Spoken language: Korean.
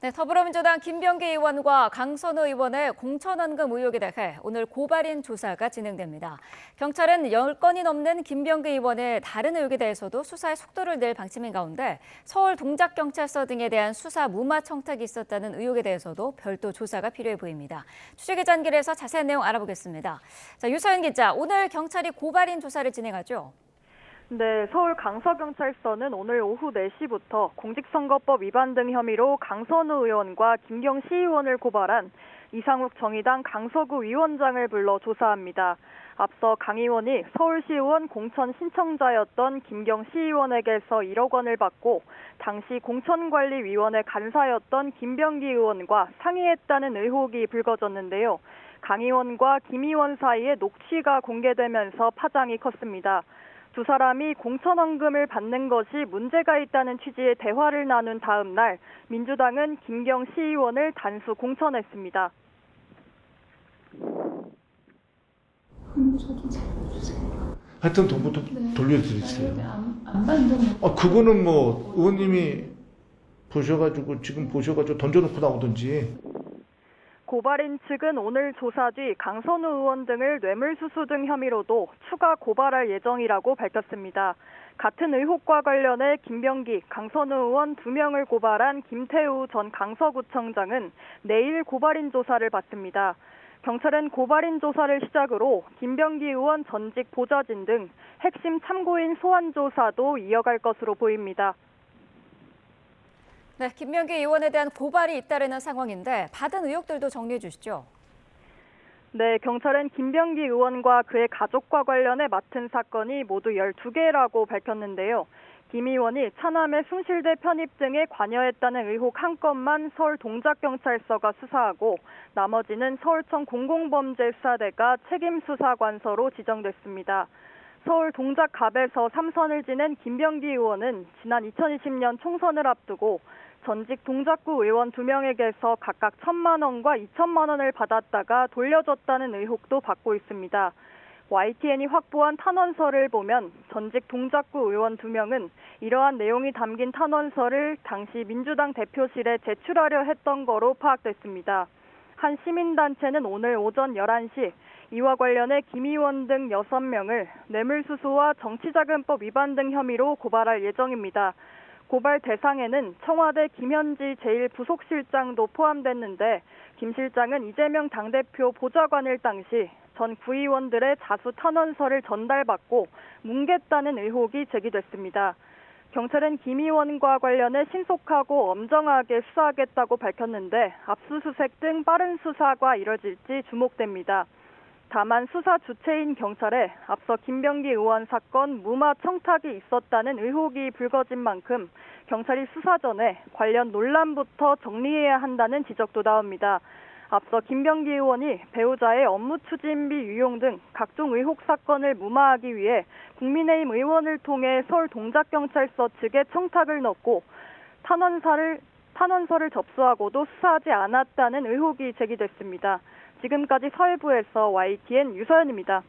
네, 더불어민주당 김병기 의원과 강선우 의원의 공천원금 의혹에 대해 오늘 고발인 조사가 진행됩니다. 경찰은 10건이 넘는 김병기 의원의 다른 의혹에 대해서도 수사의 속도를 낼 방침인 가운데 서울 동작경찰서 등에 대한 수사 무마 청탁이 있었다는 의혹에 대해서도 별도 조사가 필요해 보입니다. 취재기자 연결해서 자세한 내용 알아보겠습니다. 자, 유서연 기자, 오늘 경찰이 고발인 조사를 진행하죠? 네, 서울 강서경찰서는 오늘 오후 4시부터 공직선거법 위반 등 혐의로 강선우 의원과 김경 시의원을 고발한 이상욱 정의당 강서구 위원장을 불러 조사합니다. 앞서 강 의원이 서울시의원 공천 신청자였던 김경 시의원에게서 1억 원을 받고 당시 공천관리위원회 간사였던 김병기 의원과 상의했다는 의혹이 불거졌는데요. 강 의원과 김 의원 사이에 녹취가 공개되면서 파장이 컸습니다. 두 사람이 공천원금을 받는 것이 문제가 있다는 취지의 대화를 나눈 다음 날 민주당은 김경 시의원을 단수 공천했습니다. 저도 잘해주세요. 하여튼 돈부터 돌려드리세요. 안 받는 거. 그거는 뭐 의원님이 지금 보셔가지고 던져놓고 나오든지. 고발인 측은 오늘 조사 뒤 강선우 의원 등을 뇌물수수 등 혐의로도 추가 고발할 예정이라고 밝혔습니다. 같은 의혹과 관련해 김병기, 강선우 의원 2명을 고발한 김태우 전 강서구청장은 내일 고발인 조사를 받습니다. 경찰은 고발인 조사를 시작으로 김병기 의원 전직 보좌진 등 핵심 참고인 소환 조사도 이어갈 것으로 보입니다. 네, 김병기 의원에 대한 고발이 잇따르는 상황인데 받은 의혹들도 정리해 주시죠. 네, 경찰은 김병기 의원과 그의 가족과 관련해 맡은 사건이 모두 12개라고 밝혔는데요. 김 의원이 차남의 숭실대 편입 등에 관여했다는 의혹 1건만 서울 동작경찰서가 수사하고 나머지는 서울청 공공범죄수사대가 책임수사관서로 지정됐습니다. 서울 동작갑에서 3선을 지낸 김병기 의원은 지난 2020년 총선을 앞두고 전직 동작구 의원 2명에게서 각각 1,000만 원과 2천만 원을 받았다가 돌려줬다는 의혹도 받고 있습니다. YTN이 확보한 탄원서를 보면 전직 동작구 의원 2명은 이러한 내용이 담긴 탄원서를 당시 민주당 대표실에 제출하려 했던 거로 파악됐습니다. 한 시민단체는 오늘 오전 11시 이와 관련해 김 의원 등 6명을 뇌물수수와 정치자금법 위반 등 혐의로 고발할 예정입니다. 고발 대상에는 청와대 김현지 제1부속실장도 포함됐는데 김 실장은 이재명 당대표 보좌관일 당시 전 구의원들의 자수 탄원서를 전달받고 뭉갰다는 의혹이 제기됐습니다. 경찰은 김 의원과 관련해 신속하고 엄정하게 수사하겠다고 밝혔는데 압수수색 등 빠른 수사가 이뤄질지 주목됩니다. 다만 수사 주체인 경찰에 앞서 김병기 의원 사건 무마 청탁이 있었다는 의혹이 불거진 만큼 경찰이 수사 전에 관련 논란부터 정리해야 한다는 지적도 나옵니다. 앞서 김병기 의원이 배우자의 업무 추진비 유용 등 각종 의혹 사건을 무마하기 위해 국민의힘 의원을 통해 서울 동작경찰서 측에 청탁을 넣고 탄원서를 접수하고도 수사하지 않았다는 의혹이 제기됐습니다. 지금까지 서해부에서 YTN 유서연입니다.